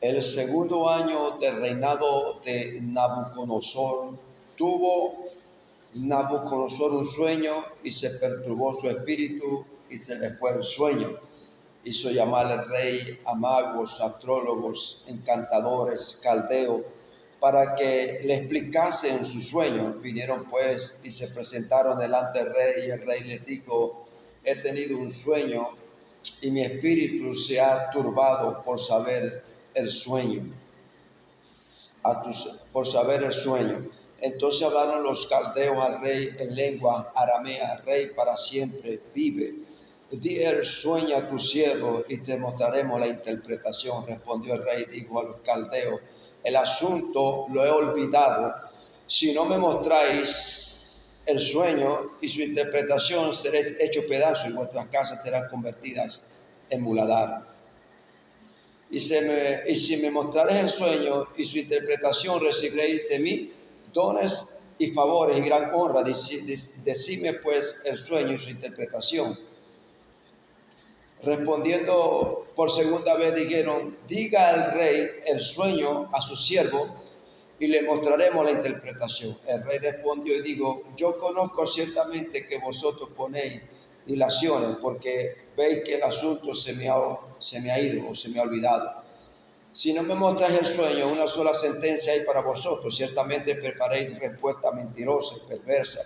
El segundo año del reinado de Nabucodonosor, tuvo Nabucodonosor un sueño y se perturbó su espíritu y se le fue el sueño. Hizo llamar al rey a magos, astrólogos, encantadores, caldeos, para que le explicasen su sueño. Vinieron pues y se presentaron delante del rey, y el rey les dijo: he tenido un sueño y mi espíritu se ha turbado por saber el sueño. Por saber el sueño. Entonces hablaron los caldeos al rey en lengua aramea: rey, para siempre vive. Di el sueño a tu siervo y te mostraremos la interpretación. Respondió el rey, dijo a los caldeos: el asunto lo he olvidado. Si no me mostráis el sueño y su interpretación, seréis hechos pedazos y vuestras casas serán convertidas en muladar. Y si me mostraréis el sueño y su interpretación, recibiréis de mí dones y favores y gran honra. Decidme pues el sueño y su interpretación. Respondiendo por segunda vez dijeron: diga al rey el sueño a su siervo y le mostraremos la interpretación. El rey respondió y dijo: yo conozco ciertamente que vosotros ponéis dilaciones, porque veis que el asunto se me ha ido o se me ha olvidado. Si no me mostráis el sueño, una sola sentencia hay para vosotros: ciertamente preparéis respuesta mentirosa y perversa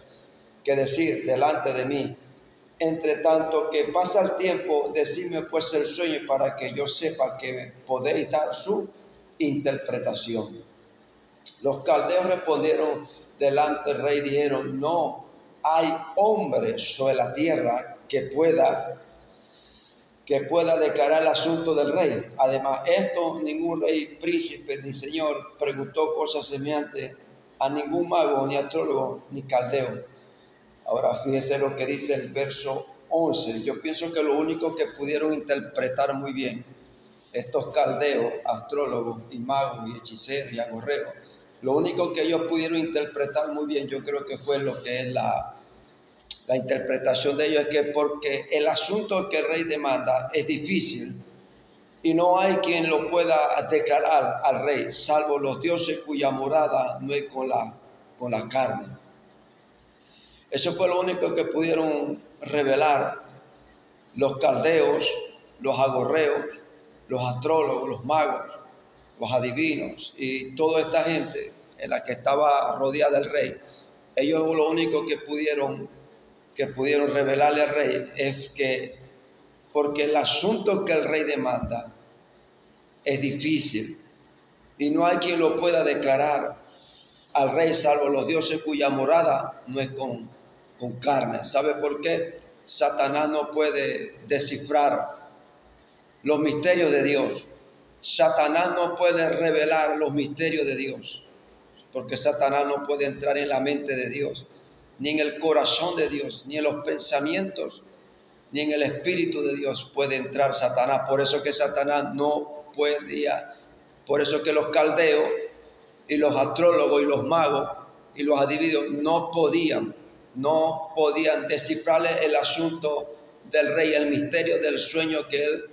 que decir delante de mí. Entre tanto que pasa el tiempo, decidme pues el sueño para que yo sepa que podéis dar su interpretación. Los caldeos respondieron delante del rey, dijeron: no hay hombre sobre la tierra que pueda declarar el asunto del rey. Además, ningún rey, príncipe ni señor preguntó cosas semejantes a ningún mago, ni astrólogo, ni caldeo. Ahora fíjese lo que dice el verso 11. Yo pienso que lo único que pudieron interpretar muy bien estos caldeos, astrólogos y magos y hechiceros y agorreos, lo único que ellos pudieron interpretar muy bien, yo creo que fue lo que es la interpretación de ellos, es que porque el asunto que el rey demanda es difícil y no hay quien lo pueda declarar al rey, salvo los dioses cuya morada no es con la carne. Eso fue lo único que pudieron revelar los caldeos, los agorreos, los astrólogos, los magos, los adivinos y toda esta gente en la que estaba rodeada el rey. Ellos lo único que pudieron revelarle al rey es que, porque el asunto que el rey demanda es difícil y no hay quien lo pueda declarar al rey, salvo los dioses cuya morada no es con carne. ¿Sabe por qué? Satanás no puede descifrar los misterios de Dios. Satanás no puede revelar los misterios de Dios, porque Satanás no puede entrar en la mente de Dios, ni en el corazón de Dios, ni en los pensamientos, ni en el espíritu de Dios puede entrar Satanás. Por eso que Satanás no podía, por eso que los caldeos y los astrólogos y los magos y los adivinos no podían descifrarle el asunto del rey, el misterio del sueño que él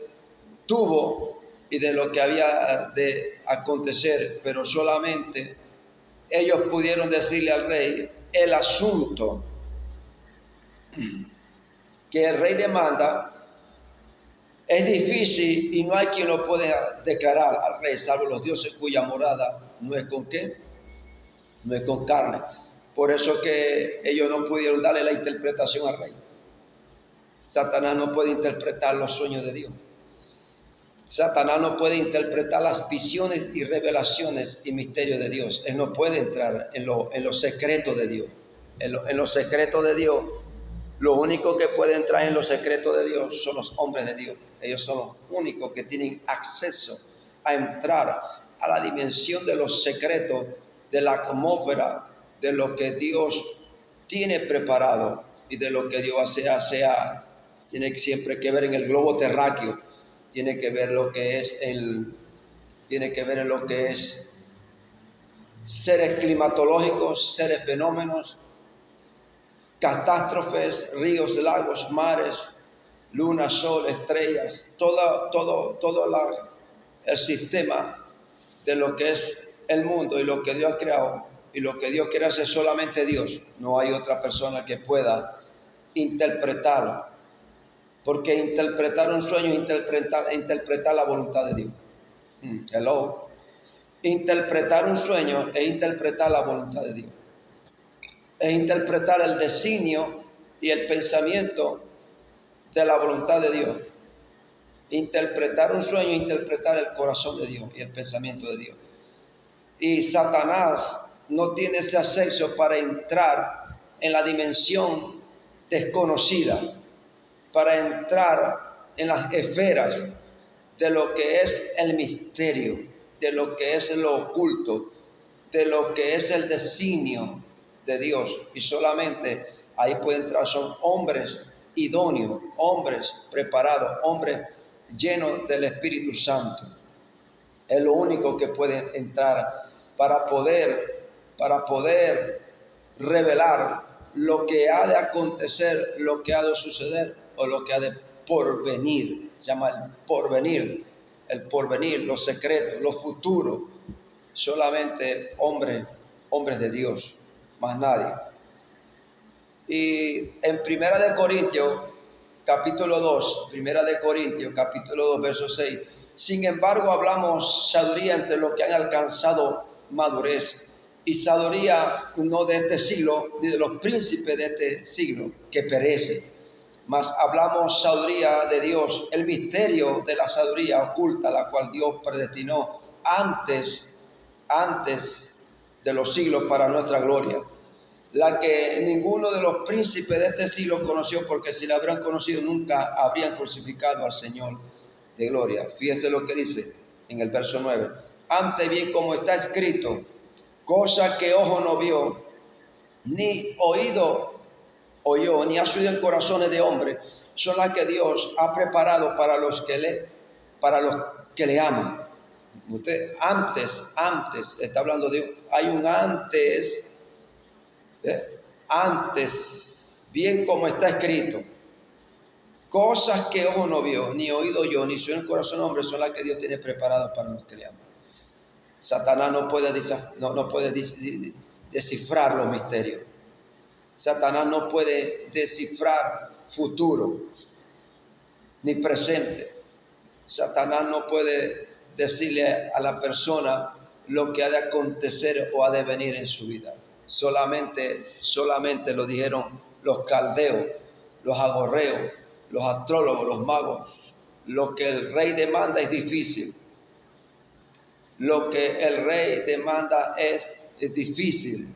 tuvo y de lo que había de acontecer, pero solamente ellos pudieron decirle al rey el asunto que el rey demanda. Es difícil y no hay quien lo pueda declarar al rey, salvo los dioses cuya morada no es con ¿qué? No es con carne. Por eso que ellos no pudieron darle la interpretación al rey. Satanás no puede interpretar los sueños de Dios. Satanás no puede interpretar las visiones y revelaciones y misterios de Dios. Él no puede entrar en los secretos de Dios. En los secretos de Dios, lo único que puede entrar en los secretos de Dios son los hombres de Dios. Ellos son los únicos que tienen acceso a entrar a la dimensión de los secretos, de la atmósfera, de lo que Dios tiene preparado y de lo que Dios tiene siempre que ver en el globo terráqueo, tiene que ver lo que es seres climatológicos, seres fenómenos, catástrofes, ríos, lagos, mares, luna, sol, estrellas, todo el sistema de lo que es el mundo y lo que Dios ha creado, y lo que Dios quiere hacer solamente Dios. No hay otra persona que pueda interpretar, porque interpretar un sueño es interpretar la voluntad de Dios. Hello. Interpretar un sueño es interpretar la voluntad de Dios. Es interpretar el designio y el pensamiento de la voluntad de Dios. Interpretar un sueño es interpretar el corazón de Dios y el pensamiento de Dios. Y Satanás no tiene ese acceso para entrar en la dimensión desconocida, para entrar en las esferas de lo que es el misterio, de lo que es lo oculto, de lo que es el designio de Dios. Y solamente ahí pueden entrar son hombres idóneos, hombres preparados, hombres llenos del Espíritu Santo. Es lo único que puede entrar para poder revelar lo que ha de acontecer, lo que ha de suceder o lo que ha de porvenir. Se llama el porvenir, los secretos, los futuros. Solamente hombres de Dios, más nadie. Y en Primera de Corintios, capítulo 2, verso 6, sin embargo hablamos sabiduría entre los que han alcanzado madurez, y sabiduría no de este siglo, ni de los príncipes de este siglo, que perece, mas hablamos sabiduría de Dios, el misterio de la sabiduría oculta, la cual Dios predestinó antes de los siglos para nuestra gloria, la que ninguno de los príncipes de este siglo conoció, porque si la habrían conocido nunca habrían crucificado al Señor de gloria. Fíjese lo que dice en el verso 9. Antes bien, como está escrito, cosa que ojo no vio, ni oído oyó, ni ha subido en corazones de hombre, son las que Dios ha preparado para los que le aman. Usted antes, está hablando de, hay un antes, bien como está escrito, cosas que ojo no vio, ni oído yo, ni subió en el corazón de hombre, son las que Dios tiene preparadas para los que le aman. Satanás no puede descifrar los misterios. Satanás no puede descifrar futuro ni presente. Satanás no puede decirle a la persona lo que ha de acontecer o ha de venir en su vida. Solamente lo dijeron los caldeos, los agorreos, los astrólogos, los magos. Lo que el rey demanda es difícil. Lo que el rey demanda es difícil.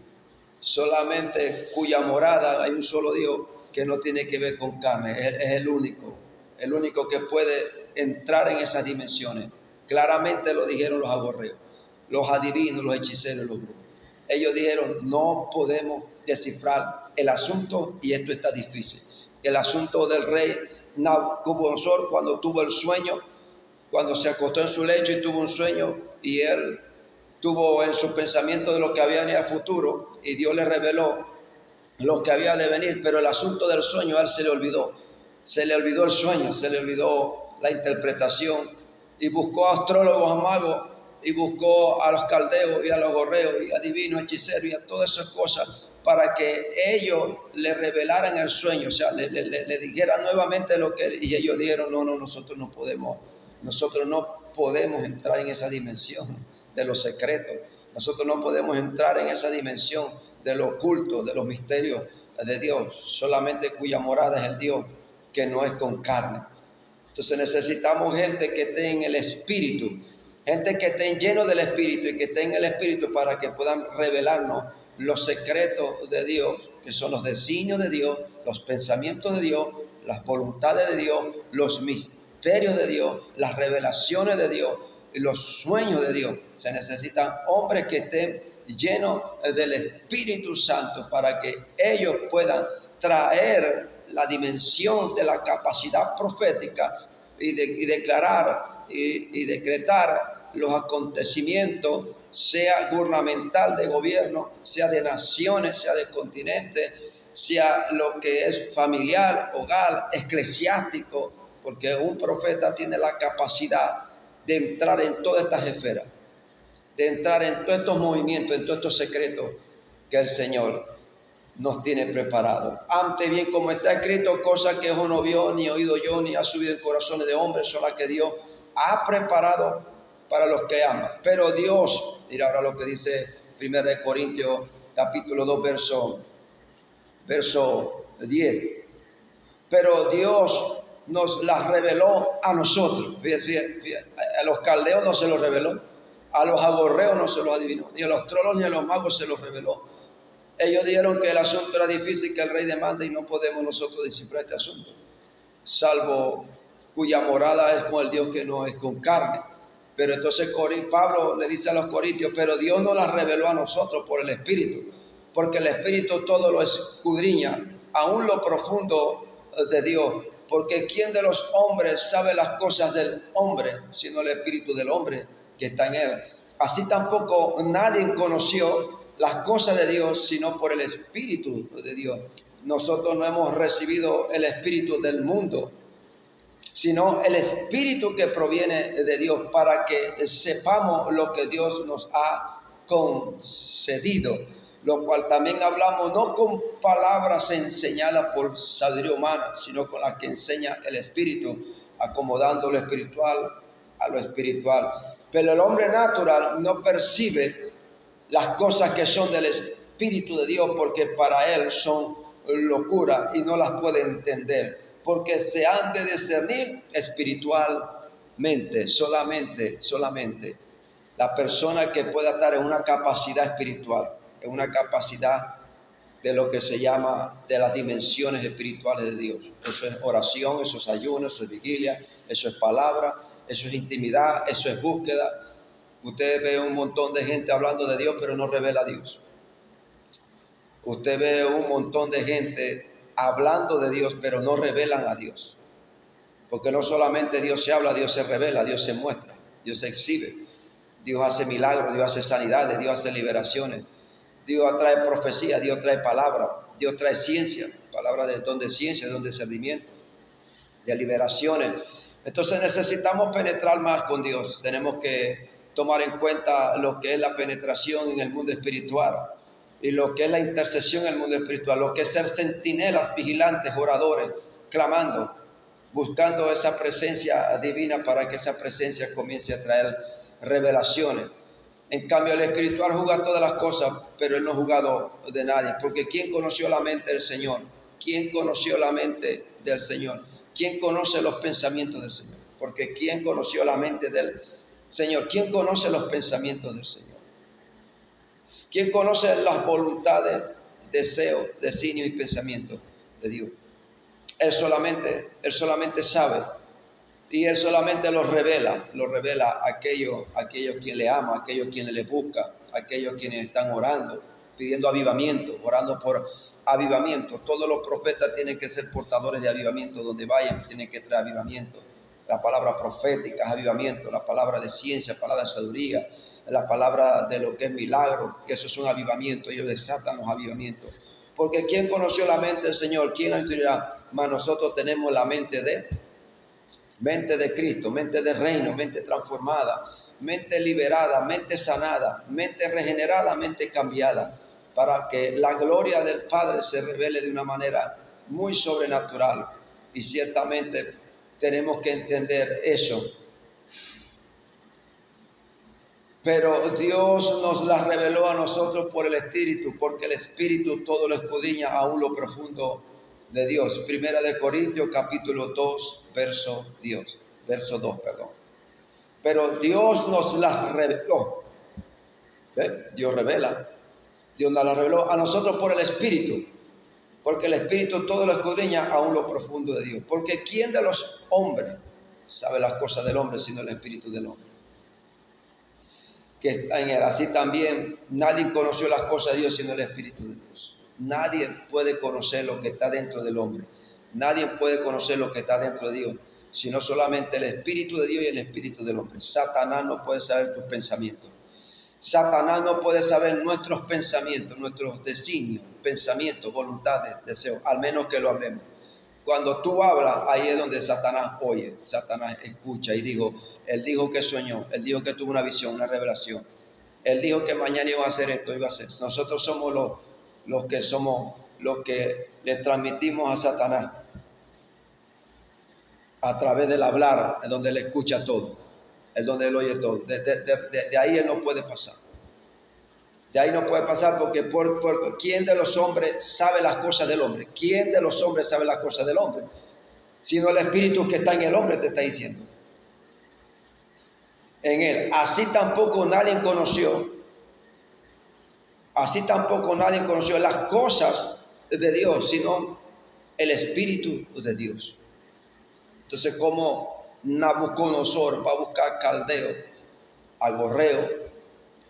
Solamente cuya morada hay un solo Dios que no tiene que ver con carne. Es el único que puede entrar en esas dimensiones. Claramente lo dijeron los agorreos, los adivinos, los hechiceros, los brujos. Ellos dijeron, no podemos descifrar el asunto y esto está difícil. El asunto del rey Nabucodonosor cuando tuvo el sueño, cuando se acostó en su lecho y tuvo un sueño, y él tuvo en su pensamiento de lo que había en el futuro, y Dios le reveló lo que había de venir, pero el asunto del sueño a él se le olvidó el sueño, se le olvidó la interpretación, y buscó a astrólogos, a magos, y buscó a los caldeos y a los gorreos y a divinos, hechiceros y a todas esas cosas para que ellos le revelaran el sueño, o sea, le dijeran nuevamente lo que, y ellos dijeron, no, nosotros no podemos entrar en esa dimensión de los secretos, nosotros no podemos entrar en esa dimensión de lo oculto, de los misterios de Dios, solamente cuya morada es el Dios que no es con carne. Entonces necesitamos gente que esté en el Espíritu, gente que esté lleno del Espíritu y que esté en el Espíritu para que puedan revelarnos los secretos de Dios, que son los designios de Dios, los pensamientos de Dios, las voluntades de Dios, los misterios de Dios, las revelaciones de Dios y los sueños de Dios. Se necesitan hombres que estén llenos del Espíritu Santo para que ellos puedan traer la dimensión de la capacidad profética y declarar y decretar los acontecimientos, sea gubernamental, de gobierno, sea de naciones, sea de continentes, sea lo que es familiar, hogar, eclesiástico, porque un profeta tiene la capacidad de entrar en todas estas esferas. de entrar en todos estos movimientos, en todos estos secretos que el Señor nos tiene preparado. Antes bien, como está escrito, cosas que ojo no vio, ni oído yo, ni ha subido en corazones de hombres, son las que Dios ha preparado para los que aman. Pero Dios, mira ahora lo que dice 1 Corintios capítulo 2, verso 10. Pero Dios nos las reveló a nosotros. Fíjate, a los caldeos no se los reveló, a los agorreos no se los adivinó, ni a los trolos ni a los magos se los reveló. Ellos dijeron que el asunto era difícil, que el rey demanda y no podemos nosotros descifrar este asunto, salvo cuya morada es con el Dios que no es con carne. Pero entonces Pablo le dice a los corintios, pero Dios nos las reveló a nosotros por el Espíritu, porque el Espíritu todo lo escudriña, aún lo profundo de Dios, porque ¿quién de los hombres sabe las cosas del hombre, sino el Espíritu del hombre que está en él? Así tampoco nadie conoció las cosas de Dios, sino por el Espíritu de Dios. Nosotros no hemos recibido el Espíritu del mundo, sino el Espíritu que proviene de Dios, para que sepamos lo que Dios nos ha concedido, lo cual también hablamos no con palabras enseñadas por sabiduría humana, sino con las que enseña el Espíritu, acomodando lo espiritual a lo espiritual. Pero el hombre natural no percibe las cosas que son del Espíritu de Dios, porque para él son locura y no las puede entender, porque se han de discernir espiritualmente. Solamente la persona que pueda estar en una capacidad espiritual, en una capacidad de lo que se llama de las dimensiones espirituales de Dios. Eso es oración, eso es ayuno, eso es vigilia, eso es palabra, eso es intimidad, eso es búsqueda. Usted ve un montón de gente hablando de Dios, pero no revela a Dios. Usted ve un montón de gente hablando de Dios, pero no revelan a Dios. Porque no solamente Dios se habla, Dios se revela, Dios se muestra, Dios se exhibe. Dios hace milagros, Dios hace sanidades, Dios hace liberaciones. Dios trae profecía, Dios trae palabra, Dios trae ciencia, palabra de don de ciencia, de don de discernimiento, de liberaciones. Entonces necesitamos penetrar más con Dios. Tenemos que tomar en cuenta lo que es la penetración en el mundo espiritual y lo que es la intercesión en el mundo espiritual, lo que es ser centinelas, vigilantes, oradores, clamando, buscando esa presencia divina para que esa presencia comience a traer revelaciones. En cambio, el espiritual juzga todas las cosas, pero él no ha juzgado de nadie, porque ¿quién conoció la mente del Señor? ¿Quién conoció la mente del Señor? ¿Quién conoce los pensamientos del Señor? Porque ¿quién conoció la mente del Señor? ¿Quién conoce los pensamientos del Señor? ¿Quién conoce las voluntades, deseos, designios y pensamientos de Dios? Él solamente sabe, y Él solamente los revela a aquellos quienes le aman, a aquellos quienes le buscan, a aquellos quienes están orando, pidiendo avivamiento, orando por avivamiento. Todos los profetas tienen que ser portadores de avivamiento, donde vayan tienen que traer avivamiento. La palabra profética es avivamiento, la palabra de ciencia, palabra de sabiduría, la palabra de lo que es milagro, que eso es un avivamiento. Ellos desatan los avivamientos. Porque ¿quién conoció la mente del Señor? ¿Quién la instruirá? Mas nosotros tenemos la mente de Cristo, mente de reino, mente transformada, mente liberada, mente sanada, mente regenerada, mente cambiada, para que la gloria del Padre se revele de una manera muy sobrenatural. Y ciertamente tenemos que entender eso. Pero Dios nos la reveló a nosotros por el Espíritu, porque el Espíritu todo lo escudriña aún lo profundo de Dios. Primera de Corintios capítulo 2, verso 2. Pero Dios nos la reveló. Dios revela. Dios nos la reveló a nosotros por el Espíritu, porque el Espíritu todo lo escudriña aún lo profundo de Dios. Porque ¿quién de los hombres sabe las cosas del hombre sino el Espíritu del hombre que está en él? Así también nadie conoció las cosas de Dios sino el Espíritu de Dios. Nadie puede conocer lo que está dentro del hombre. Nadie puede conocer lo que está dentro de Dios, sino solamente el Espíritu de Dios y el Espíritu del hombre. Satanás no puede saber tus pensamientos. Satanás no puede saber nuestros pensamientos, nuestros designios, pensamientos, voluntades, deseos, al menos que lo hablemos. Cuando tú hablas, ahí es donde Satanás escucha y él dijo que soñó, él dijo que tuvo una visión, una revelación. Él dijo que mañana iba a hacer esto, iba a hacer. Nosotros somos los que le transmitimos a Satanás a través del hablar, es donde él escucha todo, es donde él oye todo. De ahí él no puede pasar. De ahí no puede pasar porque ¿quién de los hombres sabe las cosas del hombre? ¿Quién de los hombres sabe las cosas del hombre? Sino el espíritu que está en el hombre te está diciendo. En él. Así tampoco nadie conoció las cosas de Dios, sino el espíritu de Dios. Entonces, como Nabucodonosor va a buscar caldeos, agorreos,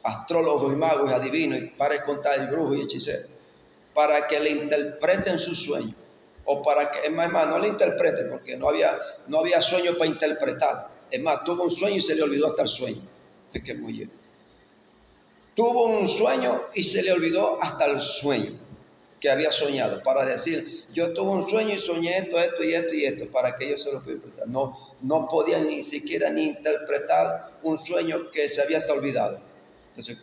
astrólogos y magos y adivinos, y para contar el brujo y hechicero, para que le interpreten su sueño, o para que, es más, no le interprete, porque no había sueño para interpretar. Es más, tuvo un sueño y se le olvidó hasta el sueño. Es que muy bien. Tuvo un sueño y se le olvidó hasta el sueño que había soñado, para decir, yo tuve un sueño y soñé esto, para que ellos se lo puedan interpretar. No podían ni siquiera ni interpretar un sueño que se había hasta olvidado. Entonces,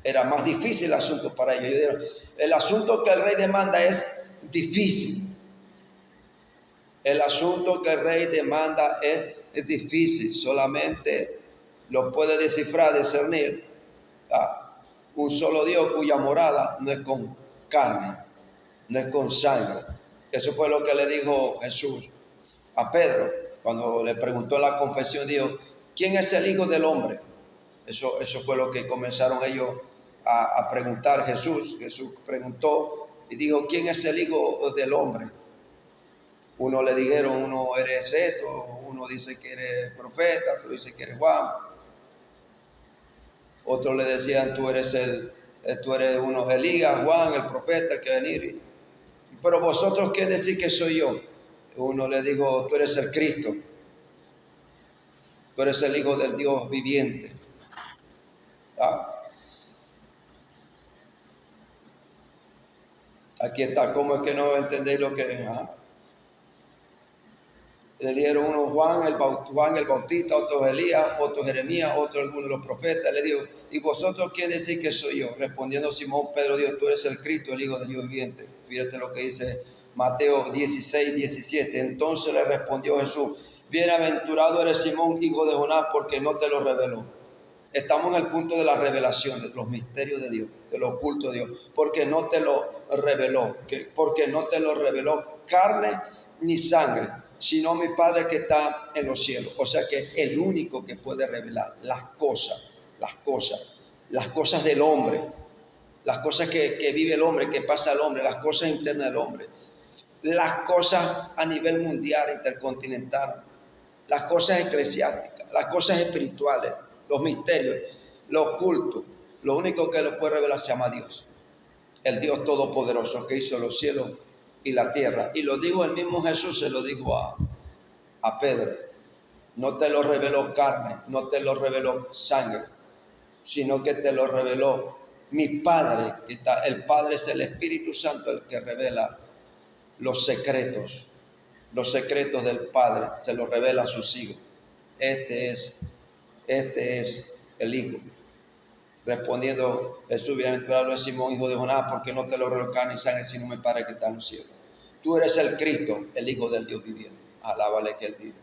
era más difícil el asunto para ellos. Yo digo, el asunto que el rey demanda es difícil. El asunto que el rey demanda es difícil. Solamente lo puede descifrar, discernir un solo Dios cuya morada no es con carne, no es con sangre. Eso fue lo que le dijo Jesús a Pedro cuando le preguntó la confesión. Dijo, ¿quién es el Hijo del Hombre? Eso fue lo que comenzaron ellos a preguntar. Jesús preguntó y dijo, ¿quién es el Hijo del Hombre? Uno le dijeron, uno eres esto, uno dice que eres profeta, otro dice que eres Juan. Otros le decían, tú eres uno Elías, Juan, el profeta, el que va a venir. Pero vosotros, ¿qué decís que soy yo? Uno le dijo, tú eres el Cristo. Tú eres el Hijo del Dios viviente. Aquí está, ¿cómo es que no entendéis lo que es? Le dieron uno Juan el Bautista, otro Elías, otro Jeremías, otro alguno de los profetas. Le dijo, ¿y vosotros quién decís que soy yo? Respondiendo Simón Pedro dijo, tú eres el Cristo, el Hijo del Dios viviente. Fíjate lo que dice Mateo 16, 17. Entonces le respondió Jesús, bienaventurado eres Simón, hijo de Jonás, porque no te lo reveló. Estamos en el punto de la revelación, de los misterios de Dios, de lo oculto de Dios, porque no te lo reveló, porque no te lo reveló carne ni sangre, sino mi Padre que está en los cielos. O sea que es el único que puede revelar las cosas del hombre, las cosas que vive el hombre, que pasa el hombre, las cosas internas del hombre, las cosas a nivel mundial, intercontinental, las cosas eclesiásticas, las cosas espirituales, los misterios, lo oculto. Lo único que lo puede revelar se llama Dios, el Dios todopoderoso que hizo los cielos y la tierra. Y lo dijo el mismo Jesús, se lo dijo a Pedro. No te lo reveló carne, no te lo reveló sangre, sino que te lo reveló mi Padre, que está. El Padre es el Espíritu Santo el que revela los secretos del Padre, se los revela a sus hijos. Este es el Hijo. Respondiendo Jesús, bienaventurado es Simón, hijo de Jonás, porque no te lo reveló carne y sangre, sino mi Padre que está en los cielos. Tú eres el Cristo, el Hijo del Dios viviente. Alábale que Él vive.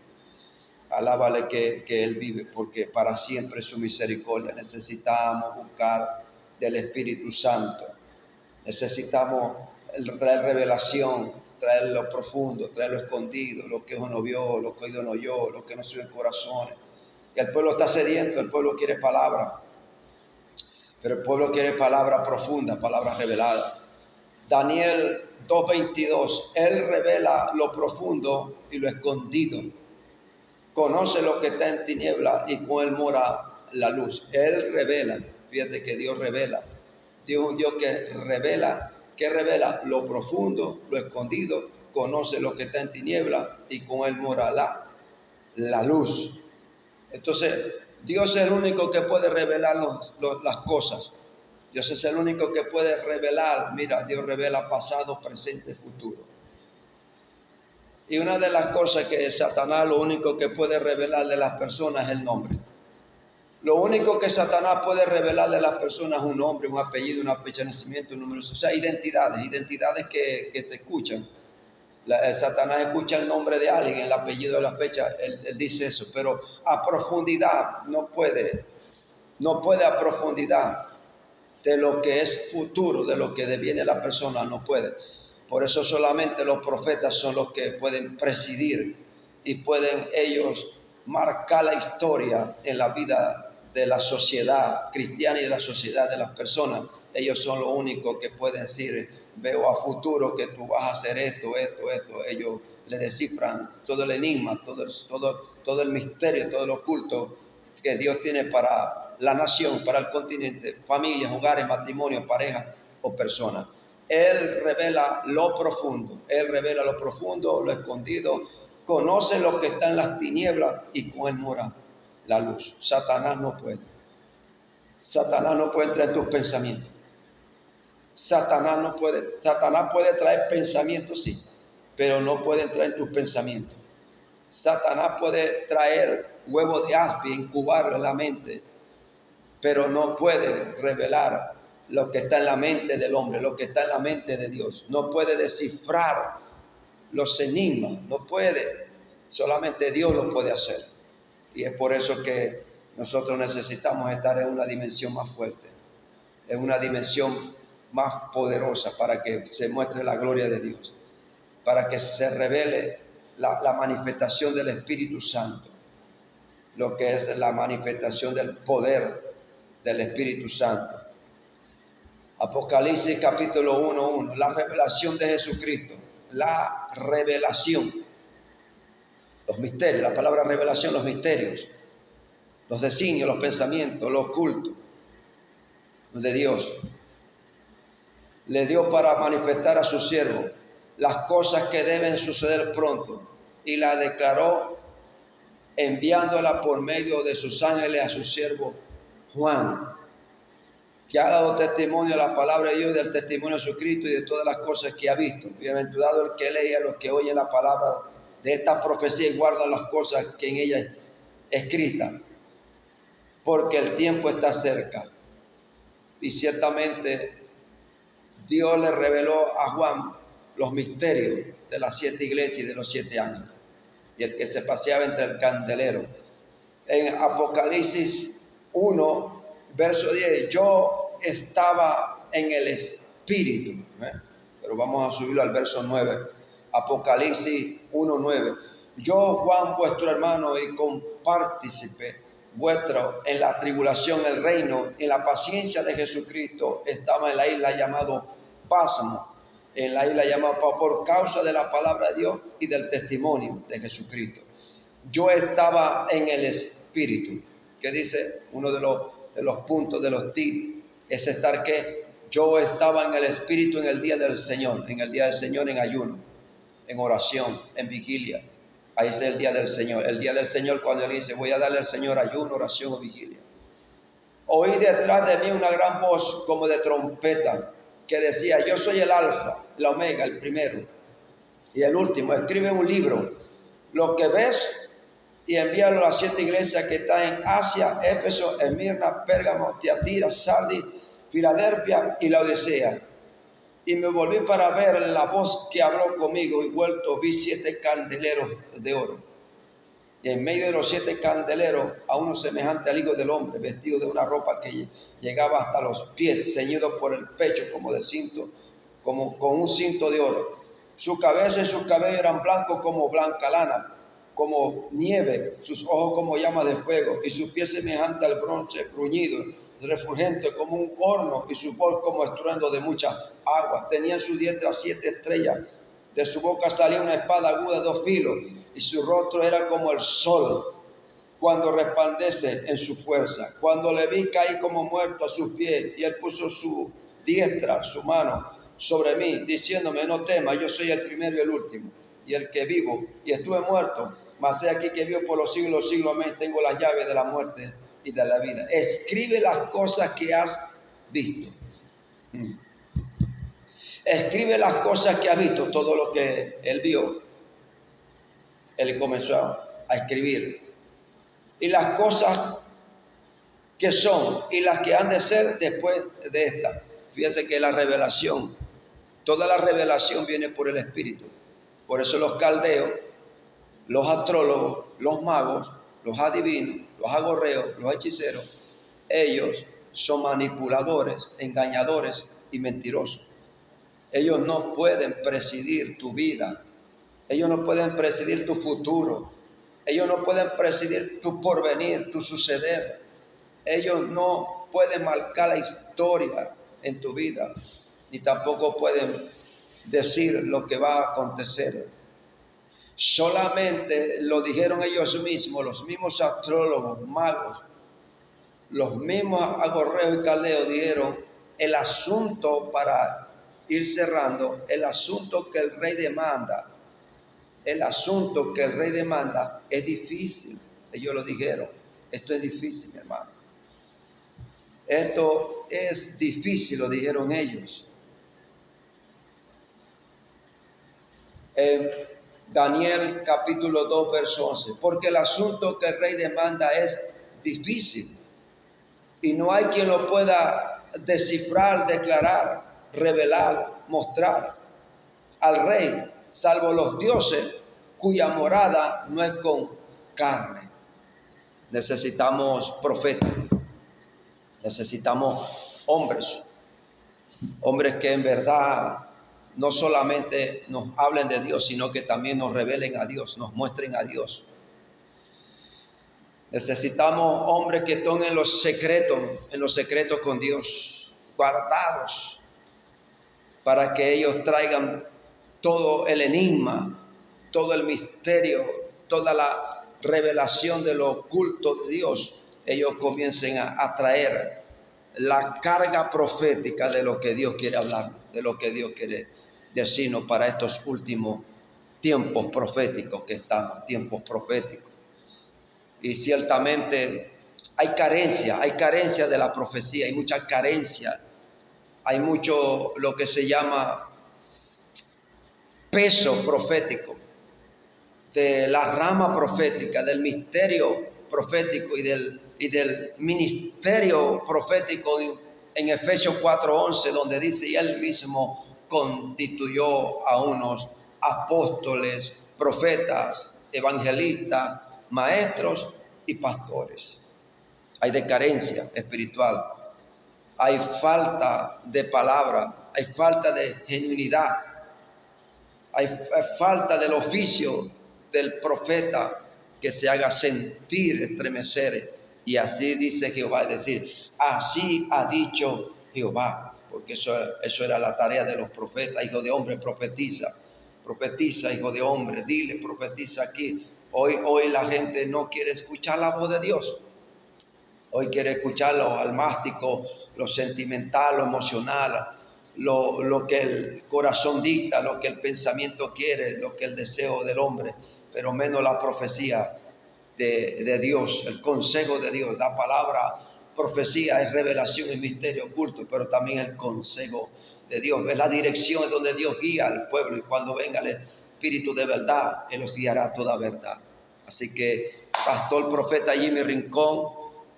Alábale que Él vive, porque para siempre es su misericordia. Necesitamos buscar del Espíritu Santo. Necesitamos traer revelación, traer lo profundo, traer lo escondido, lo que ojo no vio, lo que oído no oyó, lo que no subió en corazones. El pueblo está sediento, el pueblo quiere palabra. Pero el pueblo quiere palabra profunda, palabra revelada. Daniel 2:22, Él revela lo profundo y lo escondido. Conoce lo que está en tiniebla y con Él mora la luz. Él revela, fíjate que Dios revela. Dios es un Dios que revela lo profundo, lo escondido, conoce lo que está en tiniebla y con Él mora la luz. Entonces, Dios es el único que puede revelar las cosas. Dios es el único que puede revelar. Mira, Dios revela pasado, presente, futuro. Y una de las cosas que Satanás lo único que puede revelar de las personas es el nombre. Lo único que Satanás puede revelarle a las personas es un nombre, un apellido, una fecha de nacimiento, un número, o sea, identidades que se escuchan. Satanás escucha el nombre de alguien, el apellido, la fecha, él dice eso, pero a profundidad no puede a profundidad de lo que es futuro, de lo que deviene la persona, no puede. Por eso solamente los profetas son los que pueden presidir y pueden ellos marcar la historia en la vida de la sociedad cristiana y de la sociedad de las personas. Ellos son los únicos que pueden decir, veo a futuro que tú vas a hacer esto. Ellos le descifran todo el enigma, todo el misterio, todo lo oculto que Dios tiene para la nación, para el continente, familias, hogares, matrimonios, parejas o personas. Él revela lo profundo, lo escondido, conoce lo que está en las tinieblas y con él mora la luz. Satanás no puede entrar en tus pensamientos. Satanás puede traer pensamientos, sí, pero no puede entrar en tus pensamientos. Satanás puede traer huevos de aspi, incubarlo en la mente, pero no puede revelar lo que está en la mente del hombre, lo que está en la mente de Dios. No puede descifrar los enigmas, no puede. Solamente Dios lo puede hacer. Y es por eso que nosotros necesitamos estar en una dimensión más fuerte, en una dimensión más poderosa para que se muestre la gloria de Dios, para que se revele la manifestación del Espíritu Santo, lo que es la manifestación del poder del Espíritu Santo. Apocalipsis capítulo 1:1, la revelación de Jesucristo, la revelación, los misterios, la palabra revelación, los misterios, los designios, los pensamientos, lo oculto de Dios. Le dio para manifestar a su siervo las cosas que deben suceder pronto y la declaró enviándola por medio de sus ángeles a su siervo Juan, que ha dado testimonio a la palabra de Dios, del testimonio de Jesucristo y de todas las cosas que ha visto. Bienaventurado el que lee y a los que oyen la palabra de esta profecía y guardan las cosas que en ella escritas, porque el tiempo está cerca. Y ciertamente Dios le reveló a Juan los misterios de las 7 iglesias y de los 7 ángeles, y el que se paseaba entre el candelero. En Apocalipsis 1, verso 10, yo estaba en el Espíritu, pero vamos a subirlo al verso 9, Apocalipsis 1:9. Yo, Juan, vuestro hermano y compartícipe vuestro en la tribulación, el reino, en la paciencia de Jesucristo, estaba en la isla llamado Pásamo, por causa de la palabra de Dios y del testimonio de Jesucristo. Yo estaba en el Espíritu, que dice uno de los puntos de los tips, es estar que yo estaba en el Espíritu en el día del Señor, en ayuno, en oración, en vigilia. Ahí es el día del Señor, cuando él dice, voy a darle al Señor ayuno, oración o vigilia. Oí detrás de mí una gran voz como de trompeta que decía, yo soy el alfa, la omega, el primero y el último. Escribe un libro, lo que ves, y envíalo a las 7 iglesias que están en Asia, Éfeso, Esmirna, Pérgamo, Tiatira, Sardis, Filadelfia y Laodicea. Y me volví para ver la voz que habló conmigo, y vuelto vi 7 candeleros de oro. Y en medio de los 7 candeleros, a uno semejante al Hijo del Hombre, vestido de una ropa que llegaba hasta los pies, ceñido por el pecho como de cinto, como con un cinto de oro. Su cabeza y sus cabellos eran blancos como blanca lana, como nieve, sus ojos como llamas de fuego, y sus pies semejante al bronce bruñido, refulgente como un horno, y su voz como estruendo de muchas aguas. Tenía en su diestra 7 estrellas, de su boca salía una espada aguda de 2 filos, y su rostro era como el sol cuando resplandece en su fuerza. Cuando le vi, caí como muerto a sus pies, y él puso su diestra, su mano, sobre mí, diciéndome, no temas, yo soy el primero y el último, y el que vivo, y estuve muerto, mas he aquí que vivo por los siglos, amén. Tengo las llaves de la muerte y de la vida. Escribe las cosas que has visto. Escribe las cosas que has visto, todo lo que él vio. Él comenzó a escribir. Y las cosas que son y las que han de ser después de esta. Fíjense que la revelación, toda la revelación viene por el Espíritu. Por eso los caldeos, los astrólogos, los magos, los adivinos, los agorreos, los hechiceros, ellos son manipuladores, engañadores y mentirosos. Ellos no pueden presidir tu vida. Ellos no pueden presidir tu futuro. Ellos no pueden presidir tu porvenir, tu suceder. Ellos no pueden marcar la historia en tu vida, ni tampoco pueden decir lo que va a acontecer. Solamente lo dijeron ellos mismos, los mismos astrólogos, magos, los mismos agorreos y caldeos dijeron el asunto, para ir cerrando, el asunto que el rey demanda. El asunto que el rey demanda es difícil. Ellos lo dijeron. Esto es difícil, mi hermano. Esto es difícil, lo dijeron ellos. En Daniel capítulo 2, verso 11. Porque el asunto que el rey demanda es difícil. Y no hay quien lo pueda descifrar, declarar, revelar, mostrar al rey, salvo los dioses cuya morada no es con carne. Necesitamos profetas, necesitamos hombres que en verdad no solamente nos hablen de Dios, sino que también nos revelen a Dios, nos muestren a Dios. Necesitamos hombres que estén en los secretos con Dios, guardados, para que ellos traigan todo el enigma, todo el misterio, toda la revelación de lo oculto de Dios. Ellos comiencen a traer la carga profética de lo que Dios quiere hablar, de lo que Dios quiere decirnos para estos últimos tiempos proféticos que estamos, tiempos proféticos. Y ciertamente hay carencia de la profecía, hay mucha carencia, hay mucho lo que se llama peso profético, de la rama profética, del misterio profético y del ministerio profético en Efesios 4:11, donde dice, y él mismo constituyó a unos apóstoles, profetas, evangelistas, maestros y pastores. Hay decadencia espiritual, hay falta de palabra, hay falta de genuinidad, hay falta del oficio del profeta que se haga sentir, estremecer. Y así dice Jehová, es decir, así ha dicho Jehová, porque eso era la tarea de los profetas. Hijo de hombre, profetiza, hijo de hombre, dile, profetiza aquí. Hoy la gente no quiere escuchar la voz de Dios. Hoy quiere escuchar lo almástico, lo sentimental, lo emocional, lo que el corazón dicta, lo que el pensamiento quiere, lo que el deseo del hombre, pero menos la profecía de Dios, el consejo de Dios. La palabra profecía es revelación y misterio oculto, pero también el consejo de Dios. Es la dirección donde Dios guía al pueblo, y cuando venga el Espíritu de verdad, Él los guiará a toda verdad. Así que, pastor profeta Jimmy Rincón,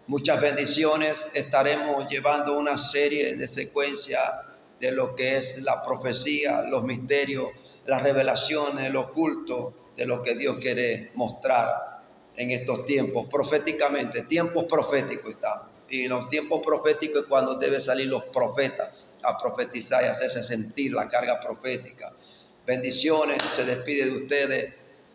muchas bendiciones. Estaremos llevando una serie de secuencia de lo que es la profecía, los misterios, las revelaciones, el oculto de lo que Dios quiere mostrar en estos tiempos, proféticamente. Tiempos proféticos estamos. Y en los tiempos proféticos es cuando deben salir los profetas a profetizar y hacerse sentir la carga profética. Bendiciones. Se despide de ustedes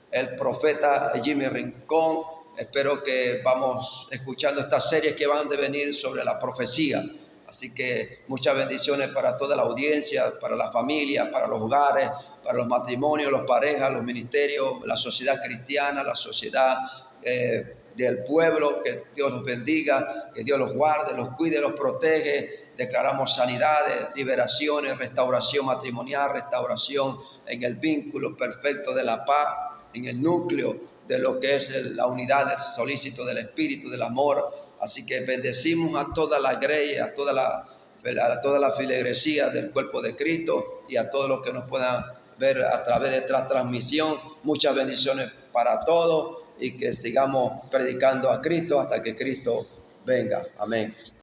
el profeta Jimmy Rincón. Espero que vamos escuchando estas series que van a venir sobre la profecía. Así que muchas bendiciones para toda la audiencia, para la familia, para los hogares, para los matrimonios, las parejas, los ministerios, la sociedad cristiana, la sociedad del pueblo. Que Dios los bendiga, que Dios los guarde, los cuide, los protege. Declaramos sanidades, liberaciones, restauración matrimonial, restauración en el vínculo perfecto de la paz, en el núcleo de lo que es la unidad del solícito del Espíritu, del amor. Así que bendecimos a toda la iglesia, a toda la feligresía del cuerpo de Cristo, y a todos los que nos puedan ver a través de esta transmisión. Muchas bendiciones para todos, y que sigamos predicando a Cristo hasta que Cristo venga. Amén.